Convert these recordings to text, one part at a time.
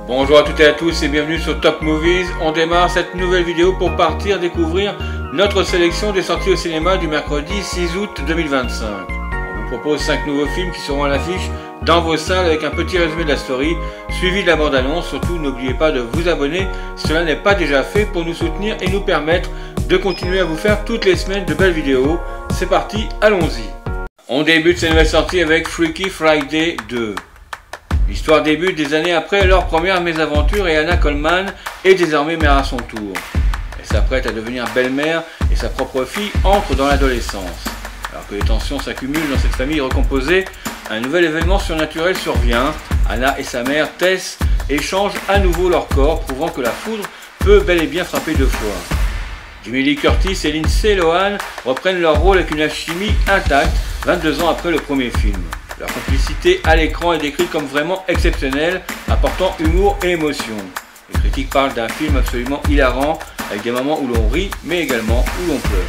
Bonjour à toutes et à tous et bienvenue sur Top Movies. On démarre cette nouvelle vidéo pour partir découvrir notre sélection des sorties au cinéma du mercredi 6 août 2025. On vous propose 5 nouveaux films qui seront à l'affiche dans vos salles avec un petit résumé de la story suivi de la bande-annonce. Surtout n'oubliez pas de vous abonner si cela n'est pas déjà fait pour nous soutenir et nous permettre de continuer à vous faire toutes les semaines de belles vidéos. C'est parti, allons-y. On débute ces nouvelles sorties avec Freaky Friday 2. L'histoire débute des années après leur première mésaventure et Anna Coleman est désormais mère à son tour. Elle s'apprête à devenir belle-mère et sa propre fille entre dans l'adolescence. Alors que les tensions s'accumulent dans cette famille recomposée, un nouvel événement surnaturel survient. Anna et sa mère, Tess, échangent à nouveau leur corps, prouvant que la foudre peut bel et bien frapper deux fois. Jamie Lee Curtis et Lindsay Lohan reprennent leur rôle avec une alchimie intacte 22 ans après le premier film. Leur complicité à l'écran est décrite comme vraiment exceptionnelle, apportant humour et émotion. Les critiques parlent d'un film absolument hilarant, avec des moments où l'on rit, mais également où l'on pleure.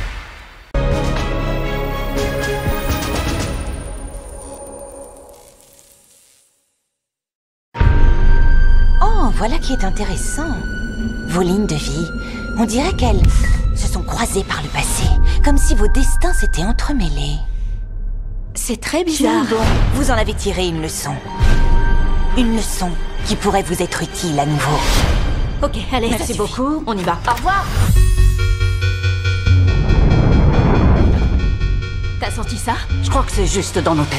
Oh, voilà qui est intéressant. Vos lignes de vie, on dirait qu'elles se sont croisées par le passé, comme si vos destins s'étaient entremêlés. C'est très bizarre. Bon, vous en avez tiré une leçon. Une leçon qui pourrait vous être utile à nouveau. Ok, allez, Merci beaucoup, on y va. Au revoir. T'as senti ça? Je crois que c'est juste dans nos têtes.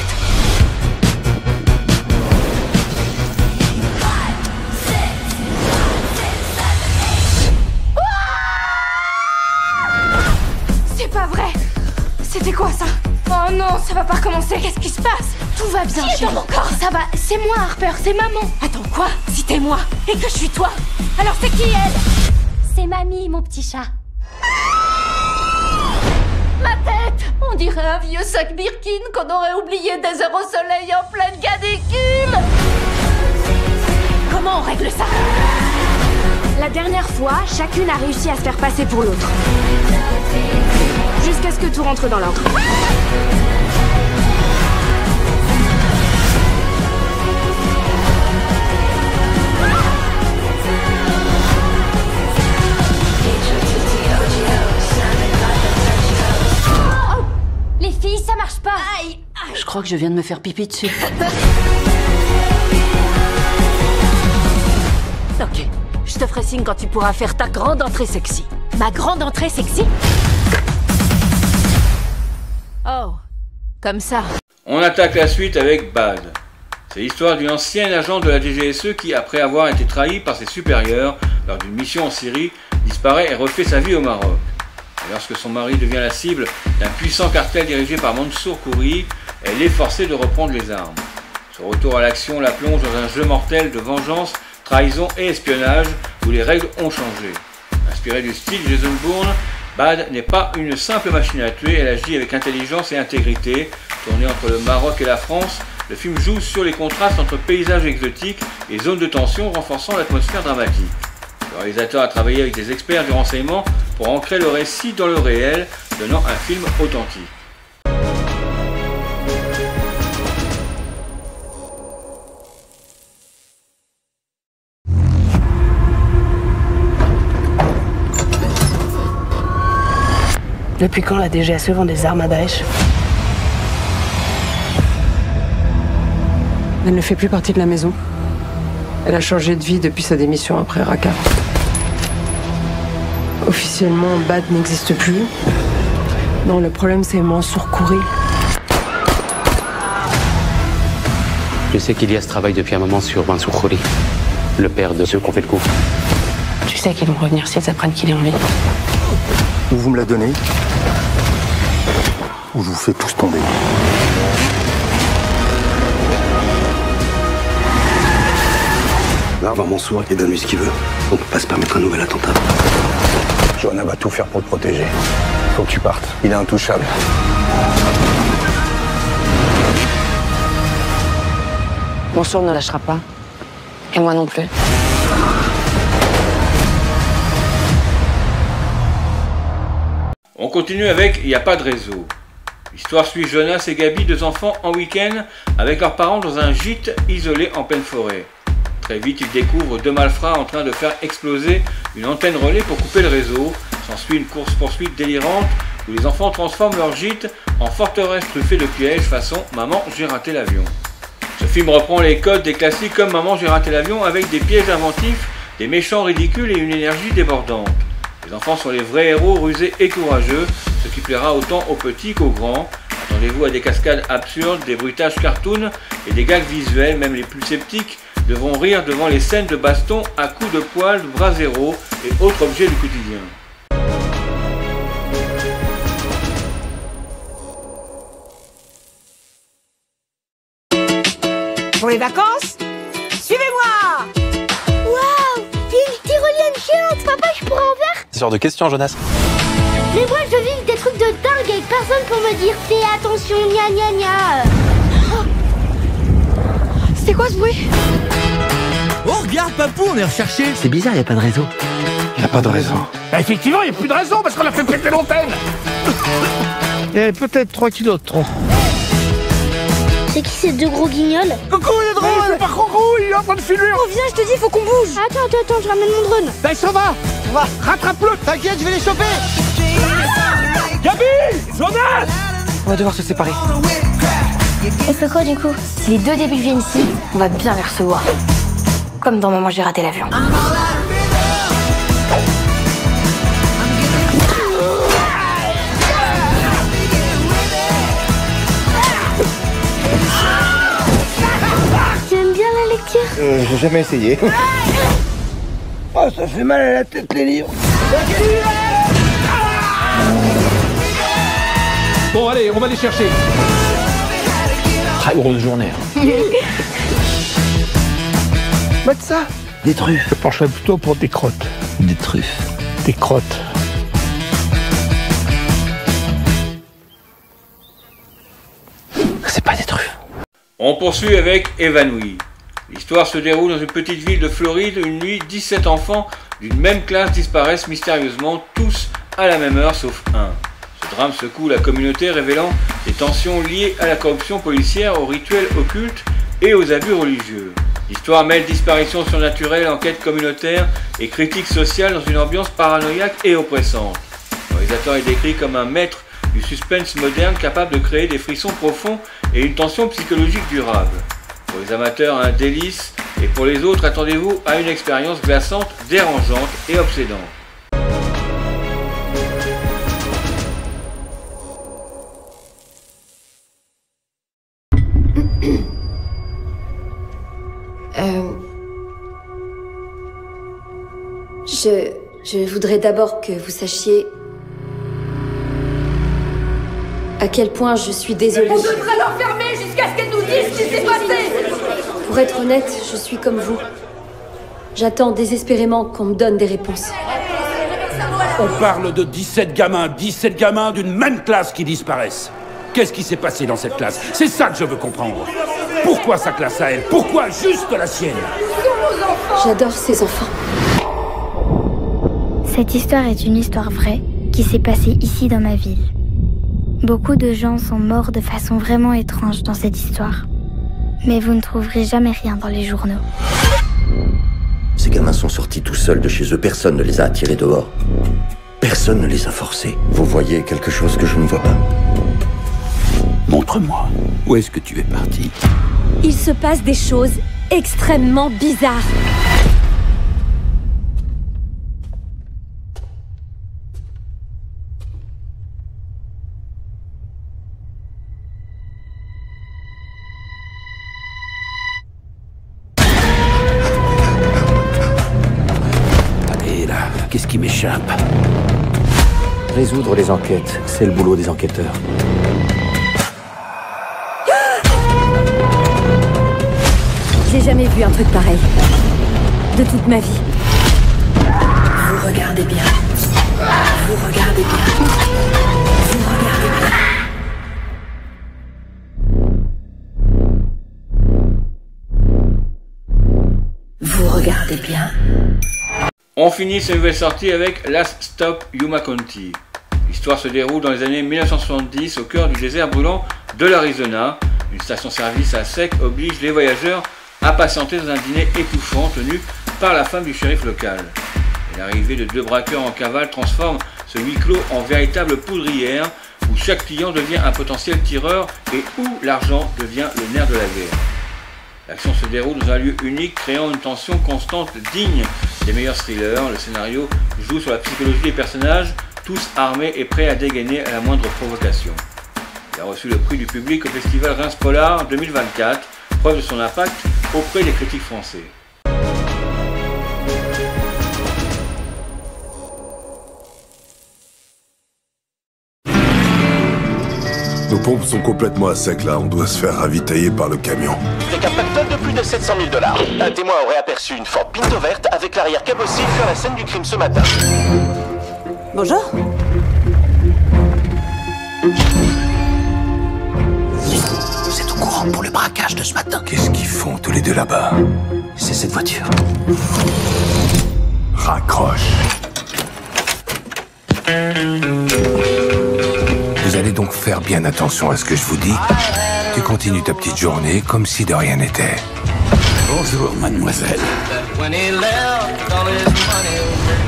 C'est pas vrai. C'était quoi ça? Oh non, ça va pas recommencer. Qu'est-ce qui se passe? Tout va bien, chérie. Dans mon corps. Ça va. C'est moi, Harper. C'est maman. Attends, quoi? Si t'es moi et que je suis toi, alors c'est qui elle? C'est mamie, mon petit chat. Ma tête. On dirait un vieux sac Birkin qu'on aurait oublié des heures au soleil en pleine canicule. Comment on règle ça? La dernière fois, chacune a réussi à se faire passer pour l'autre. Jusqu'à ce que tout rentre dans l'ordre. Oh, les filles, ça marche pas. Aïe. Je crois que je viens de me faire pipi dessus. Ok, je te ferai signe quand tu pourras faire ta grande entrée sexy. Ma grande entrée sexy? Oh, comme ça. On attaque la suite avec Bad. C'est l'histoire d'une ancienne agent de la DGSE qui, après avoir été trahie par ses supérieurs lors d'une mission en Syrie, disparaît et refait sa vie au Maroc. Et lorsque son mari devient la cible d'un puissant cartel dirigé par Mansour Kouri, elle est forcée de reprendre les armes. Son retour à l'action la plonge dans un jeu mortel de vengeance, trahison et espionnage où les règles ont changé. Inspiré du style Jason Bourne, Bad n'est pas une simple machine à tuer, elle agit avec intelligence et intégrité. Tourné entre le Maroc et la France, le film joue sur les contrastes entre paysages exotiques et zones de tension, renforçant l'atmosphère dramatique. Le réalisateur a travaillé avec des experts du renseignement pour ancrer le récit dans le réel, donnant un film authentique. Depuis quand la DGSE vend des armes à Daesh? Elle ne fait plus partie de la maison. Elle a changé de vie depuis sa démission après Raqqa. Officiellement, Bad n'existe plus. Non, le problème c'est Mansour Kouri. Je sais qu'Ilias travaille depuis un moment sur Mansour Kouri, le père de ceux qui ont fait le coup. Tu sais qu'ils vont revenir si elles apprennent qu'il est en vie. Ou vous me la donnez, ou je vous fais tous tomber. Va voir Mansour et donne-lui ce qu'il veut. On peut pas se permettre un nouvel attentat. Johanna va tout faire pour te protéger. Faut que tu partes. Il est intouchable. Mansour ne lâchera pas. Et moi non plus. On continue avec Il n'y a pas de réseau. L'histoire suit Jonas et Gabi, deux enfants en week-end avec leurs parents dans un gîte isolé en pleine forêt. Très vite, ils découvrent deux malfrats en train de faire exploser une antenne relais pour couper le réseau. S'ensuit une course-poursuite délirante où les enfants transforment leur gîte en forteresse truffée de pièges façon « Maman, j'ai raté l'avion ». Ce film reprend les codes des classiques comme « Maman, j'ai raté l'avion » avec des pièges inventifs, des méchants ridicules et une énergie débordante. Les enfants sont les vrais héros rusés et courageux, ce qui plaira autant aux petits qu'aux grands. Attendez-vous à des cascades absurdes, des bruitages cartoon et des gags visuels, même les plus sceptiques devront rire devant les scènes de baston à coups de poils, de bras zéro et autres objets du quotidien. Pour les vacances, suivez-moi! Waouh! Il y a une tyrolienne géante! Papa, je pourrais en faire? C'est genre de question, Jonas. Mais moi, je vis des trucs de dingue avec personne pour me dire fais attention, gna gna gna. C'était quoi ce bruit? Oh, regarde, Papou, on est recherché. C'est bizarre, y a pas de réseau. Y a pas de raison. Effectivement, y a plus de raison parce qu'on a fait péter l'antenne. Il y avait peut-être 3 kilos de trop. C'est qui ces deux gros guignols? Coucou, il est drôle! C'est pas Coucou, il est en train de filmer! Oh, viens, je te dis, faut qu'on bouge! Attends, je ramène mon drone! Ben, ça va! Rattrape-le! T'inquiète, je vais les choper. Gabi! Jonas! On va devoir se séparer. On fait quoi du coup? Si les deux débiles viennent ici, on va bien les recevoir. Comme dans Maman, j'ai raté l'avion. J'ai jamais essayé. Oh, ça fait mal à la tête les livres. Bon, allez, on va les chercher. Très grosse journée. Mate ça. Des truffes. Je pencherais plutôt pour des crottes. Des truffes. Des crottes. C'est pas des truffes. On poursuit avec Évanoui. L'histoire se déroule dans une petite ville de Floride. Une nuit, 17 enfants d'une même classe disparaissent mystérieusement, tous à la même heure sauf un. Ce drame secoue la communauté, révélant des tensions liées à la corruption policière, aux rituels occultes et aux abus religieux. L'histoire mêle disparition surnaturelle, enquête communautaire et critique sociale dans une ambiance paranoïaque et oppressante. Le réalisateur est décrit comme un maître du suspense moderne capable de créer des frissons profonds et une tension psychologique durable. Pour les amateurs, un délice, et pour les autres, attendez-vous à une expérience glaçante, dérangeante et obsédante. Je voudrais d'abord que vous sachiez à quel point je suis désolée. On devrait l'enfermer jusqu'à ce qu'elle nous dise ce qui s'est passé. Pour être honnête, je suis comme vous. J'attends désespérément qu'on me donne des réponses. On parle de 17 gamins d'une même classe qui disparaissent. Qu'est-ce qui s'est passé dans cette classe? C'est ça que je veux comprendre. Pourquoi sa classe à elle? Pourquoi juste la sienne? J'adore ces enfants. Cette histoire est une histoire vraie qui s'est passée ici dans ma ville. Beaucoup de gens sont morts de façon vraiment étrange dans cette histoire. Mais vous ne trouverez jamais rien dans les journaux. Ces gamins sont sortis tout seuls de chez eux. Personne ne les a attirés dehors. Personne ne les a forcés. Vous voyez quelque chose que je ne vois pas? Montre-moi. Où est-ce que tu es parti? Il se passe des choses extrêmement bizarres. Qu'est-ce qui m'échappe? Résoudre les enquêtes, c'est le boulot des enquêteurs. J'ai jamais vu un truc pareil. De toute ma vie. Vous regardez bien. Vous regardez bien. Vous regardez bien. Vous regardez bien. On finit cette nouvelle sortie avec Last Stop Yuma County. L'histoire se déroule dans les années 1970 au cœur du désert brûlant de l'Arizona. Une station-service à sec oblige les voyageurs impatientés dans un dîner étouffant tenu par la femme du shérif local. Et l'arrivée de 2 braqueurs en cavale transforme ce huis clos en véritable poudrière où chaque client devient un potentiel tireur et où l'argent devient le nerf de la guerre. L'action se déroule dans un lieu unique, créant une tension constante digne des meilleurs thrillers. Le scénario joue sur la psychologie des personnages, tous armés et prêts à dégainer à la moindre provocation. Il a reçu le prix du public au festival Reims Polar 2024, preuve de son impact auprès des critiques français. Nos pompes sont complètement à sec là, on doit se faire ravitailler par le camion. Avec un pactole de plus de 700 000 $. Un témoin aurait aperçu une Ford Pinto verte avec l'arrière cabossé sur la scène du crime ce matin. Bonjour. Vous êtes au courant pour le braquage de ce matin? Qu'est-ce qu'ils font tous les deux là-bas? C'est cette voiture. Raccroche. Vous allez donc faire bien attention à ce que je vous dis. Tu continues ta petite journée comme si de rien n'était. Bonjour, mademoiselle.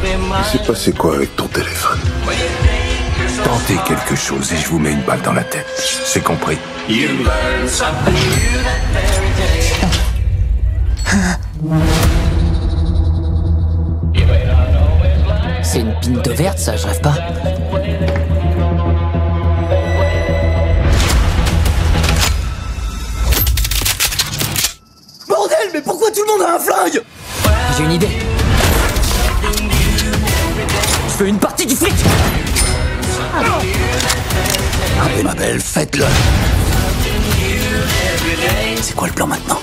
Il s'est passé quoi avec ton téléphone? Tentez quelque chose et je vous mets une balle dans la tête. C'est compris? C'est une Pinto verte, ça, je rêve pas. Bordel, mais pourquoi tout le monde a un flingue? J'ai une idée. Je veux une partie du fric. Allez ma belle, faites-le. C'est quoi le plan maintenant?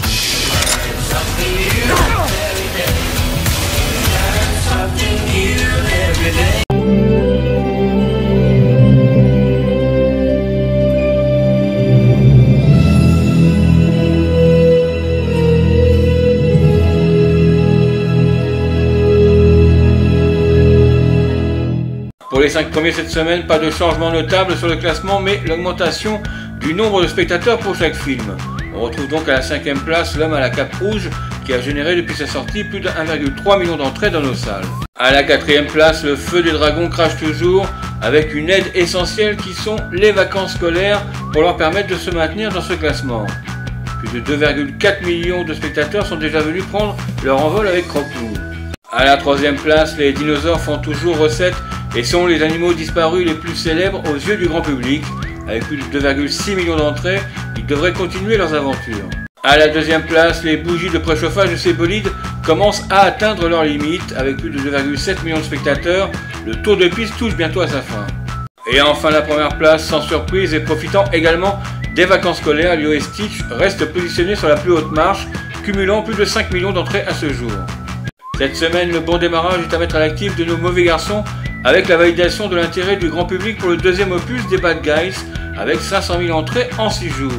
Pour les 5 premiers cette semaine, pas de changement notable sur le classement, mais l'augmentation du nombre de spectateurs pour chaque film. On retrouve donc à la 5e place L'Homme à la cape rouge, qui a généré depuis sa sortie plus de 1,3 million d'entrées dans nos salles. À la 4e place, Le Feu des Dragons crache toujours, avec une aide essentielle qui sont les vacances scolaires pour leur permettre de se maintenir dans ce classement. Plus de 2,4 millions de spectateurs sont déjà venus prendre leur envol avec Croque-Loup. À la 3e place, les dinosaures font toujours recette et sont les animaux disparus les plus célèbres aux yeux du grand public. Avec plus de 2,6 millions d'entrées, ils devraient continuer leurs aventures. À la 2e place, les bougies de préchauffage de ces bolides commencent à atteindre leurs limites. Avec plus de 2,7 millions de spectateurs, le tour de piste touche bientôt à sa fin. Et enfin la première place, sans surprise et profitant également des vacances scolaires, Lilo et Stitch reste positionné sur la plus haute marche, cumulant plus de 5 millions d'entrées à ce jour. Cette semaine, le bon démarrage est à mettre à l'actif de nos mauvais garçons avec la validation de l'intérêt du grand public pour le 2e opus des Bad Guys avec 500 000 entrées en 6 jours.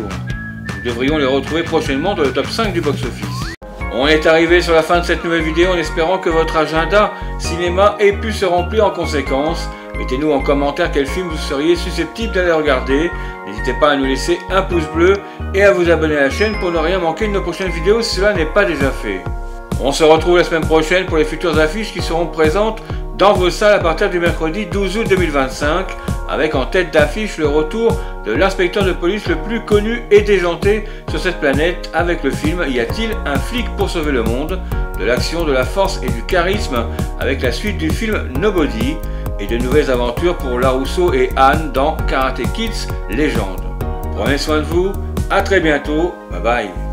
Nous devrions les retrouver prochainement dans le top 5 du box-office. On est arrivé sur la fin de cette nouvelle vidéo en espérant que votre agenda cinéma ait pu se remplir en conséquence. Mettez-nous en commentaire quel film vous seriez susceptible d'aller regarder. N'hésitez pas à nous laisser un pouce bleu et à vous abonner à la chaîne pour ne rien manquer de nos prochaines vidéos si cela n'est pas déjà fait. On se retrouve la semaine prochaine pour les futures affiches qui seront présentes dans vos salles à partir du mercredi 12 août 2025, avec en tête d'affiche le retour de l'inspecteur de police le plus connu et déjanté sur cette planète avec le film Y a-t-il un flic pour sauver le monde, de l'action, de la force et du charisme avec la suite du film Nobody, et de nouvelles aventures pour Larousseau et Anne dans Karate Kids Légende. Prenez soin de vous, à très bientôt, bye bye.